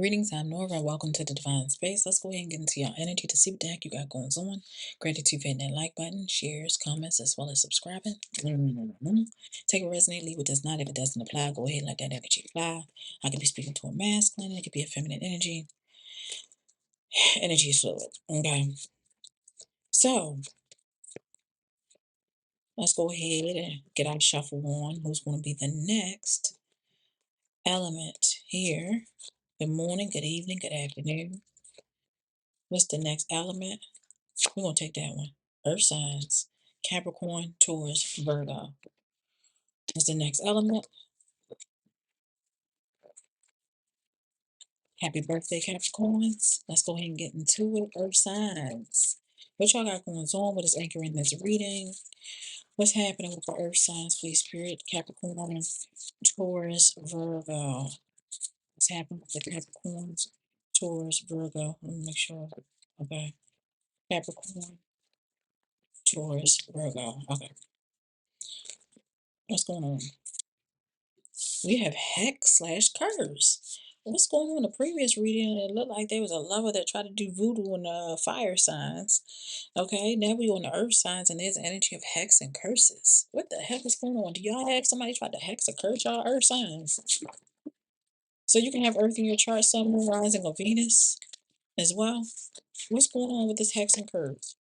Greetings, I'm Nora, and welcome to the Divine Space. Let's go ahead and get into your energy to see what the heck you got going on. Gratitude for hitting that like button, shares, comments, as well as subscribing. Take a resonate, leave what does not. If it doesn't apply, go ahead and let that energy fly. I could be speaking to a masculine, it could be a feminine energy. Energy is fluid. Okay. So let's go ahead and get our shuffle on. Who's going to be the next element here? Good morning, good evening, good afternoon. What's the next element? We're going to take that one. Earth signs, Capricorn, Taurus, Virgo is the next element. Happy birthday, Capricorns. Let's go ahead and get into it. Earth signs. What y'all got going on? What is anchoring this reading? What's happening with the earth signs, please, Spirit? Capricorn, Taurus, Virgo. What's happening with the Capricorns, Taurus, Virgo? Let me make sure. Okay. Capricorn, Taurus, Virgo. Okay. What's going on? We have hex/curse. What's going on in the previous reading? It looked like there was a lover that tried to do voodoo on the fire signs. Okay, now we on the earth signs, and there's an energy of hex and curses. What the heck is going on? Do y'all have somebody try to hex or curse y'all earth signs? So you can have earth in your chart, sun, moon, rising, or Venus as well. What's going on with this hex and curse?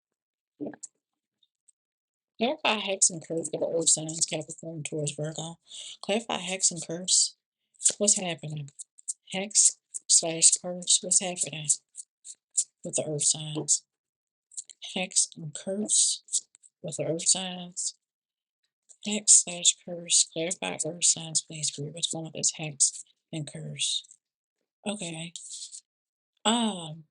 Clarify hex and curse for the earth signs, Capricorn, Taurus, Virgo. Clarify hex and curse. What's happening? Hex/curse. What's happening with the earth signs? Hex and curse with the earth signs. Hex/curse. Clarify earth signs, please. Spirit. What's going on with this hex and curse? Okay. Um,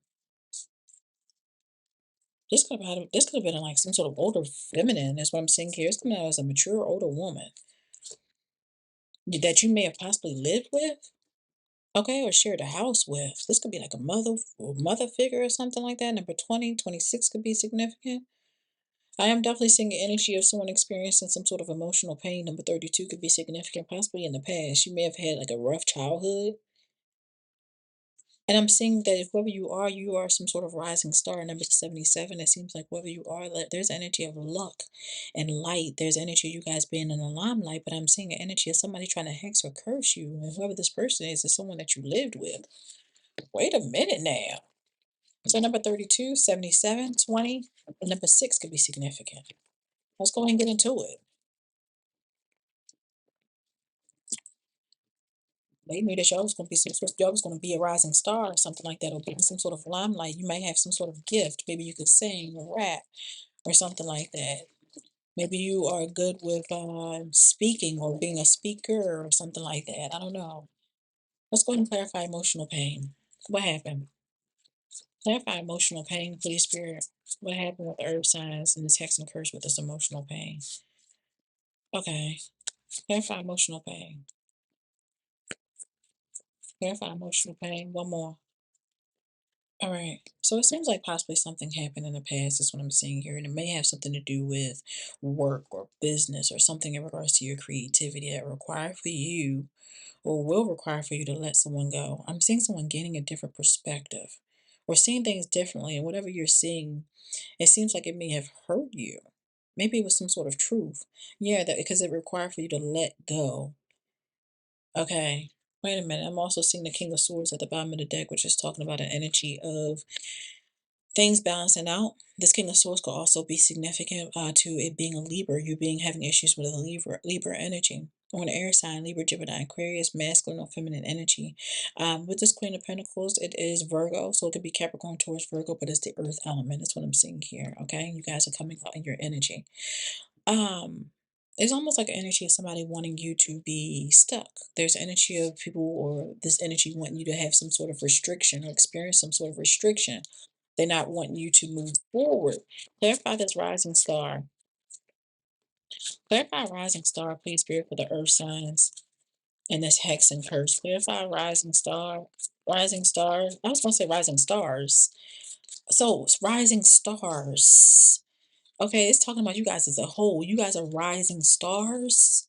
this could have been like some sort of older feminine. That's what I'm seeing here. It's coming out as a mature older woman that you may have possibly lived with. Okay, or shared a house with. This could be like a mother figure or something like that. Number 20, 26 could be significant. I am definitely seeing the energy of someone experiencing some sort of emotional pain. Number 32 could be significant, possibly in the past. You may have had like a rough childhood. And I'm seeing that whoever you are some sort of rising star. Number 77, it seems like whoever you are, there's energy of luck and light. There's energy of you guys being in the limelight, but I'm seeing an energy of somebody trying to hex or curse you. And whoever this person is someone that you lived with. Wait a minute now. So number 32, 77, 20, and number 6 could be significant. Let's go ahead and get into it. They knew that y'all was gonna be y'all was gonna be a rising star or something like that, or be in some sort of limelight. You may have some sort of gift. Maybe you could sing or rap or something like that. Maybe you are good with speaking or being a speaker or something like that. I don't know. Let's go ahead and clarify emotional pain. What happened? Clarify emotional pain, please, Spirit. What happened with the earth signs and this hex and curse with this emotional pain? Okay. Clarify emotional pain. Clarify emotional pain. One more. All right. So it seems like possibly something happened in the past, is what I'm seeing here. And it may have something to do with work or business or something in regards to your creativity that require for you or will require for you to let someone go. I'm seeing someone gaining a different perspective or seeing things differently. And whatever you're seeing, it seems like it may have hurt you. Maybe it was some sort of truth. Yeah, that because it required for you to let go. Okay. Wait a minute. I'm also seeing the King of Swords at the bottom of the deck, which is talking about an energy of things balancing out. This King of Swords could also be significant to it being a Libra, you being having issues with a Libra energy. Or an air sign, Libra, Gemini, Aquarius, masculine or feminine energy. With this Queen of Pentacles, it is Virgo, so it could be Capricorn, Taurus, Virgo, but it's the earth element. That's what I'm seeing here, okay? You guys are coming out in your energy. Um, it's almost like an energy of somebody wanting you to be stuck. There's energy of people or this energy wanting you to have some sort of restriction or experience some sort of restriction. They're not wanting you to move forward. Clarify this rising star. Clarify rising star, please, Spirit, for the earth signs. And this hex and curse. Clarify rising star. Rising stars. I was gonna say rising stars. So rising stars. Okay, it's talking about you guys as a whole. You guys are rising stars.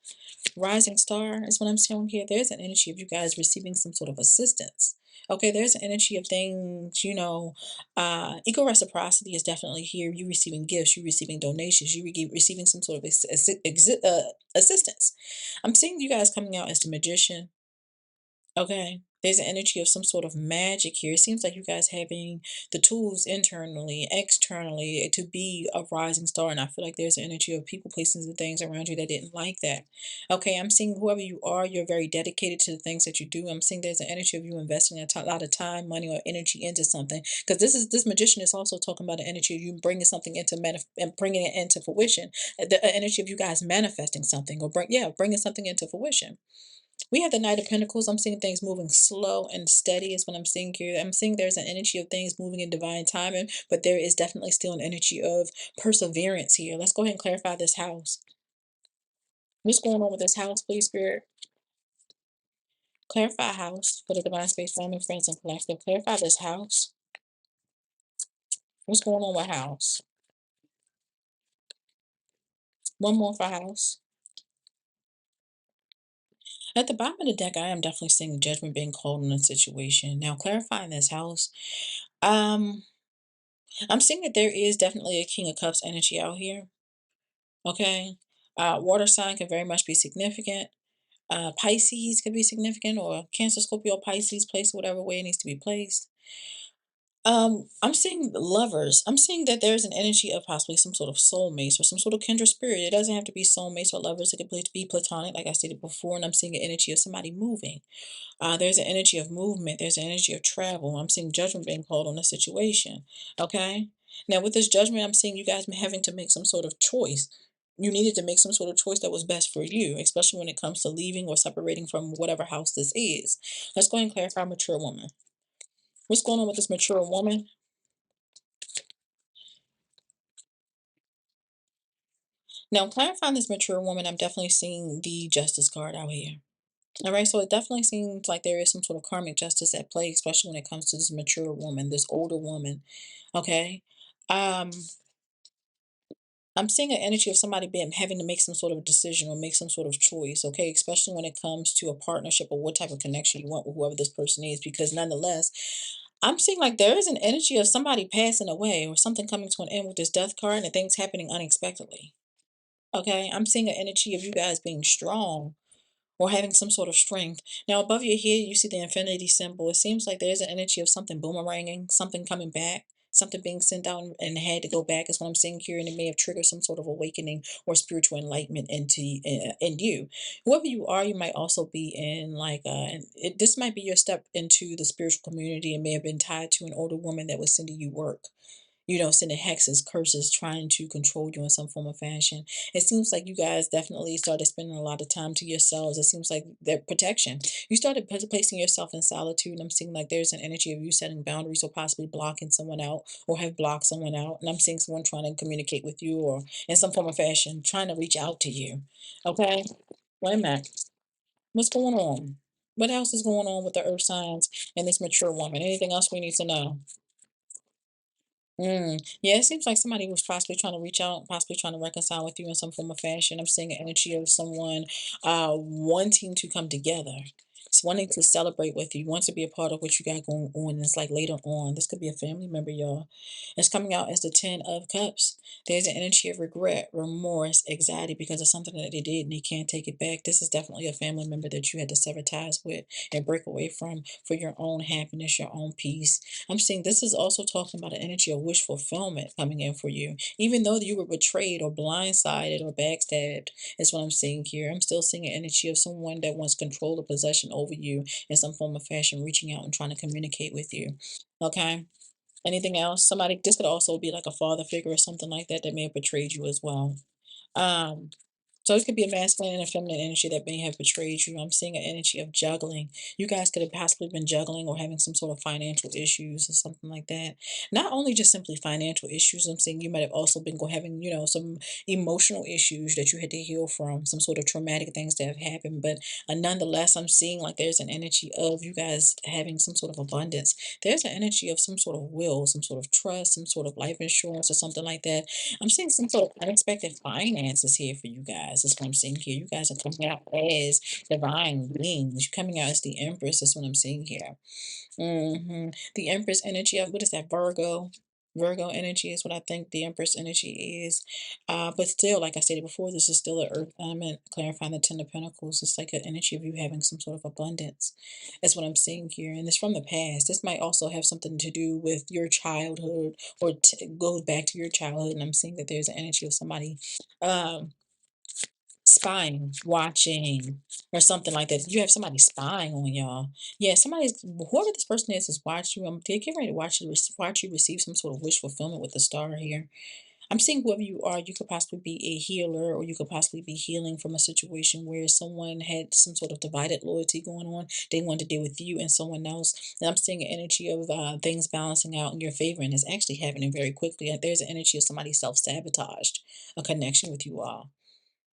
Rising star is what I'm showing here. There's an energy of you guys receiving some sort of assistance. Okay, there's an energy of things, equal reciprocity is definitely here. You receiving gifts, you receiving donations, receiving some sort of assistance. I'm seeing you guys coming out as the magician. Okay. There's an energy of some sort of magic here. It seems like you guys having the tools internally, externally to be a rising star. And I feel like there's an energy of people, places, and things around you that didn't like that. Okay, I'm seeing whoever you are, you're very dedicated to the things that you do. I'm seeing there's an energy of you investing a lot of time, money, or energy into something. Because this magician is also talking about the energy of you bringing something into and bringing it into fruition. The energy of you guys manifesting something or bringing something into fruition. We have the Knight of Pentacles. I'm seeing things moving slow and steady is what I'm seeing here. I'm seeing there's an energy of things moving in divine timing, but there is definitely still an energy of perseverance here. Let's go ahead and clarify this house. What's going on with this house, please, Spirit? Clarify house for the Divine Space family, friends, and collective. Clarify this house. What's going on with house? One more for house. At the bottom of the deck, I am definitely seeing judgment being called on a situation. Now, clarifying this house. Um, I'm seeing that there is definitely a King of Cups energy out here. Okay. Water sign can very much be significant. Pisces could be significant, or Cancer, Scorpio, Pisces, place whatever way it needs to be placed. I'm seeing lovers. I'm seeing that there's an energy of possibly some sort of soulmates or some sort of kindred spirit. It doesn't have to be soulmates or lovers. It could be platonic, like I stated before. And I'm seeing an energy of somebody moving. There's an energy of movement. There's an energy of travel. I'm seeing judgment being called on a situation. Okay. Now, with this judgment, I'm seeing you guys having to make some sort of choice. You needed to make some sort of choice that was best for you, especially when it comes to leaving or separating from whatever house this is. Let's go ahead and clarify mature woman. What's going on with this mature woman? Now, clarifying this mature woman, I'm definitely seeing the justice card out here. All right, so it definitely seems like there is some sort of karmic justice at play, especially when it comes to this mature woman, this older woman. Okay. Um, I'm seeing an energy of somebody being having to make some sort of decision or make some sort of choice, okay, especially when it comes to a partnership or what type of connection you want with whoever this person is, because nonetheless, I'm seeing like there is an energy of somebody passing away or something coming to an end with this death card and things happening unexpectedly. Okay. I'm seeing an energy of you guys being strong or having some sort of strength. Now, above your head, you see the infinity symbol. It seems like there's an energy of something boomeranging, something coming back, something being sent out and had to go back is what I'm seeing here, and it may have triggered some sort of awakening or spiritual enlightenment in you. Whoever you are, you might also be in like this might be your step into the spiritual community. It may have been tied to an older woman that was sending you work, sending hexes, curses, trying to control you in some form of fashion. It seems like you guys definitely started spending a lot of time to yourselves. It seems like their protection. You started placing yourself in solitude. And I'm seeing like there's an energy of you setting boundaries or possibly blocking someone out or have blocked someone out. And I'm seeing someone trying to communicate with you or in some form of fashion, trying to reach out to you. Okay? Wait a minute. What's going on? What else is going on with the earth signs and this mature woman? Anything else we need to know? Yeah, it seems like somebody was possibly trying to reach out, possibly trying to reconcile with you in some form of fashion. I'm seeing an energy of someone wanting to come together, wanting to celebrate with you, want to be a part of what you got going on. It's like later on. This could be a family member, y'all. It's coming out as the Ten of Cups. There's an energy of regret, remorse, anxiety because of something that they did and they can't take it back. This is definitely a family member that you had to sever ties with and break away from for your own happiness, your own peace. I'm seeing this is also talking about an energy of wish fulfillment coming in for you. Even though you were betrayed or blindsided or backstabbed, is what I'm seeing here. I'm still seeing an energy of someone that wants control or possession over you in some form of fashion, reaching out and trying to communicate with you. Okay. Anything else? Somebody, this could also be like a father figure or something like that that may have betrayed you as well. Um, So it could be a masculine and a feminine energy that may have betrayed you. I'm seeing an energy of juggling. You guys could have possibly been juggling or having some sort of financial issues or something like that. Not only just simply financial issues, I'm saying you might have also been having, some emotional issues that you had to heal from, some sort of traumatic things that have happened. But nonetheless, I'm seeing like there's an energy of you guys having some sort of abundance. There's an energy of some sort of will, some sort of trust, some sort of life insurance or something like that. I'm seeing some sort of unexpected finances here for you guys. That's what I'm seeing here. You guys are coming out as divine beings. You're coming out as the Empress. That's what I'm seeing here. The Empress energy of what is that? Virgo. Virgo energy is what I think the Empress energy is. But still, like I stated before, this is still an earth element, clarifying the Ten of Pentacles. It's like an energy of you having some sort of abundance. That's what I'm seeing here. And it's from the past. This might also have something to do with your childhood or goes back to your childhood. And I'm seeing that there's an energy of somebody um, spying, watching, or something like that. You have somebody spying on y'all. Yeah, somebody's whoever this person is watching you. They're getting ready to watch you receive some sort of wish fulfillment with the star here. I'm seeing whoever you are, you could possibly be a healer, or you could possibly be healing from a situation where someone had some sort of divided loyalty going on. They wanted to deal with you and someone else. And I'm seeing an energy of things balancing out in your favor, and it's actually happening very quickly. There's an energy of somebody self-sabotaged a connection with you all.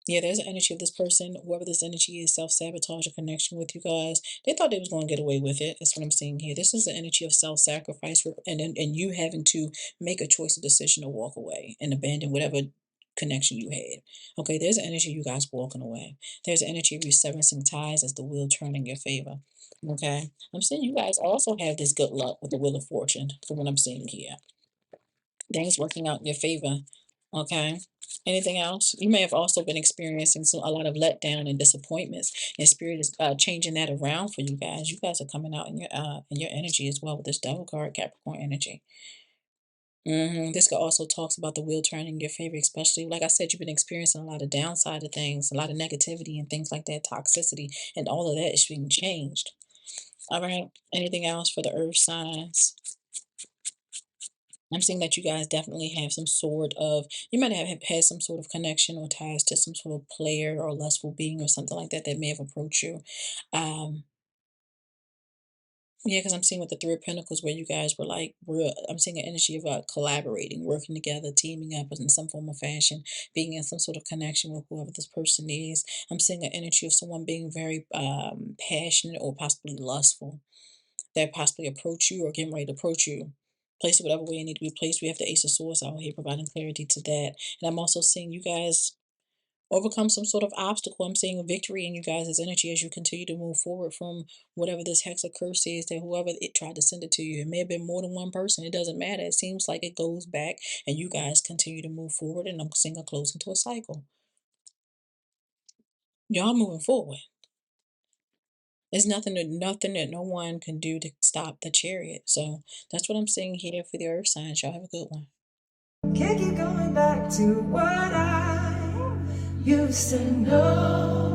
Yeah, there's an energy of this person, whoever this energy is, self-sabotage a connection with you guys. They thought they was going to get away with it. That's what I'm seeing here. This is the energy of self-sacrifice and you having to make a choice, a decision to walk away and abandon whatever connection you had. Okay, there's an energy of you guys walking away. There's an energy of you severing some ties as the wheel turn in your favor. Okay, I'm seeing you guys also have this good luck with the Wheel of Fortune from what I'm seeing here. Things working out in your favor. Okay. Anything else? You may have also been experiencing a lot of letdown and disappointments, and spirit is changing that around for you guys. You guys are coming out in your energy as well with this Devil card, Capricorn energy. This could also talks about the wheel turning in your favor, especially like I said, you've been experiencing a lot of downside of things, a lot of negativity and things like that, toxicity, and all of that is being changed. All right. Anything else for the earth signs? I'm seeing that you guys definitely have some sort of, you might have had some sort of connection or ties to some sort of player or lustful being or something like that that may have approached you. Um, yeah, because I'm seeing with the Three of Pentacles where you guys were like, I'm seeing an energy of collaborating, working together, teaming up in some form of fashion, being in some sort of connection with whoever this person is. I'm seeing an energy of someone being very passionate or possibly lustful that possibly approach you or getting ready to approach you. Place it whatever way it need to be placed. We have the Ace of Swords out here providing clarity to that. And I'm also seeing you guys overcome some sort of obstacle. I'm seeing a victory in you guys' energy as you continue to move forward from whatever this hex or curse is that whoever it tried to send it to you. It may have been more than one person. It doesn't matter. It seems like it goes back and you guys continue to move forward and I'm seeing a closing to a cycle. Y'all moving forward. There's nothing that no one can do to stop the chariot. So that's what I'm seeing here for the earth signs. Y'all have a good one. Can't keep going back to what I used to know.